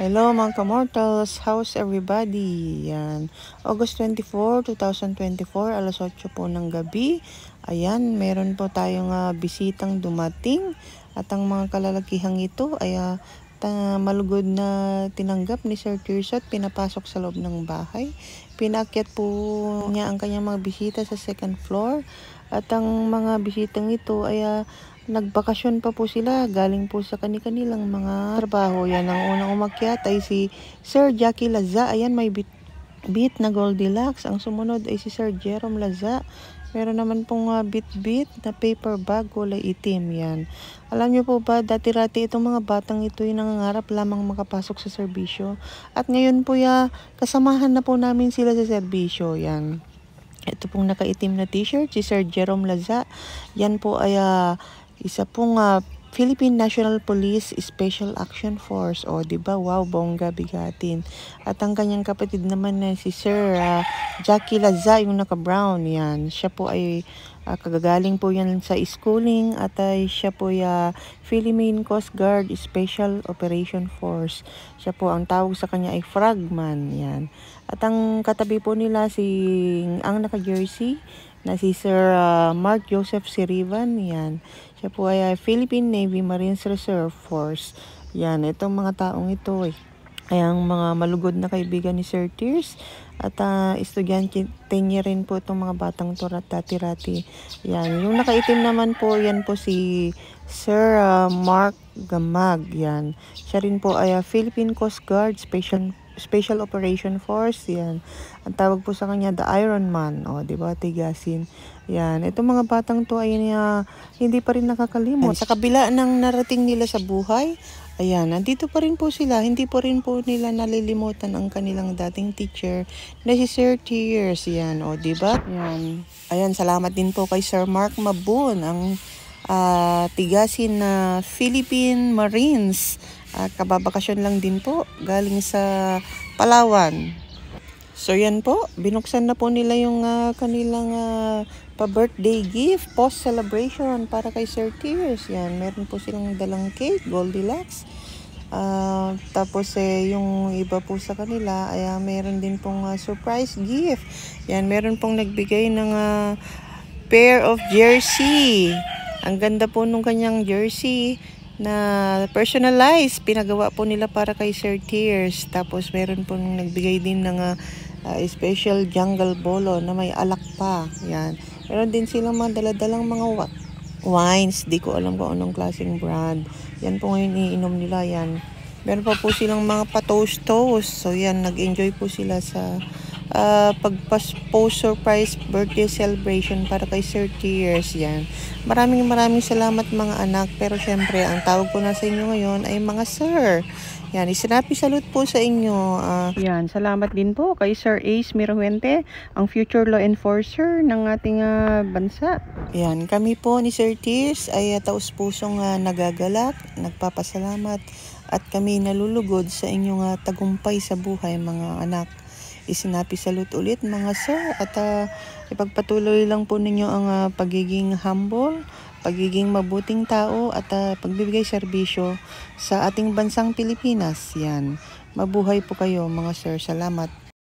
Hello mga kamortals, how's everybody? Yan, August 24, 2024, alas 8 po ng gabi. Ayan, meron po tayong bisitang dumating at ang mga kalalakihang ito ay malugod na tinanggap ni Sir Tirso at pinapasok sa loob ng bahay. Pinakyat po niya ang kanyang mga bisita sa second floor at ang mga bisitang ito ay nagbakasyon pa po sila, galing po sa kanilang mga trabaho. Yan, ang unang umakyat ay si Sir Jackie Laza. Ayan, may bit na Goldilocks. Ang sumunod ay si Sir Jerome Laza. Meron naman pong bit na paper bag kulay itim. Yan. Alam niyo po ba, dati-rati itong mga batang ito ay nangangarap lamang makapasok sa serbisyo. At ngayon po kasamahan na po namin sila sa serbisyo. Yan. Ito pong nakaitim na t-shirt, si Sir Jerome Laza. Yan po ay isa pong Philippine National Police Special Action Force. O, diba? Wow, bongga bigatin. At ang kanyang kapatid naman na si Sir Jackie Laza, yung naka-brown. Yan. Siya po ay kagagaling po yan sa schooling at siya po ay Philippine Coast Guard Special Operation Force. Siya po, ang tawag sa kanya ay Frogman. Yan. At ang katabi po nila ang naka-jersey na si Sir Mark Joseph Sirivan. Yan. Siya po ay Philippine Navy Marines Reserve Force. Yan. Itong mga taong ito ay ang mga malugod na kaibigan ni Sir Tirs. At estudyante niya rin po itong mga batang to dati-rati. Yan. Yung nakaitim naman po, yan po si Sir Mark Gamag. Yan. Siya rin po ay Philippine Coast Guard Special Operation Force. Yan. Ang tawag po sa kanya, the Iron Man. O, diba? Tigasin. Yan. Itong mga batang to ay hindi pa rin nakakalimot. Sa kabila ng narating nila sa buhay, ayan, nandito pa rin po sila. Hindi pa rin po nila nalilimutan ang kanilang dating teacher na si Sir Tirs. Yan. O, diba? Yan. Ayan, salamat din po kay Sir Mark Mabun, ang tigasin na Philippine Marines. Kababakasyon lang din po, galing sa Palawan. So yan po, binuksan na po nila yung kanilang pa-birthday gift, post-celebration para kay Sir Tirs. Yan, meron po silang dalang cake, Goldilocks. Tapos yung iba po sa kanila ay meron din pong surprise gift. Yan, meron pong nagbigay ng pair of jersey. Ang ganda po nung kanyang jersey na personalized, pinagawa po nila para kay Sir Tirs. Tapos meron po nagbigay din ng special jungle bolo na may alak pa. Yan. Meron din silang mga daladalang mga wines. Di ko alam kung anong klaseng brand. Yan po ngayon iinom nila. Yan. Meron pa po silang mga pa-toast-toast. So yan, nag-enjoy po sila sa pag-post surprise birthday celebration para kay Sir Tirs. Yan. Maraming salamat mga anak. Pero syempre, ang tawag ko na sa inyo ngayon ay mga sir. Yan, isinapi salute po sa inyo. Yan, salamat din po kay Sir Ace Miruente, ang future law enforcer ng ating bansa. Yan, kami po ni Sir Tirs ay taus-pusong nagagalak, nagpapasalamat at kami nalulugod sa inyong tagumpay sa buhay mga anak. Isinapi salute ulit mga sir at ipagpatuloy lang po ninyo ang pagiging humble, pagiging mabuting tao at pagbibigay serbisyo sa ating bansang Pilipinas. Yan. Mabuhay po kayo mga sir. Salamat.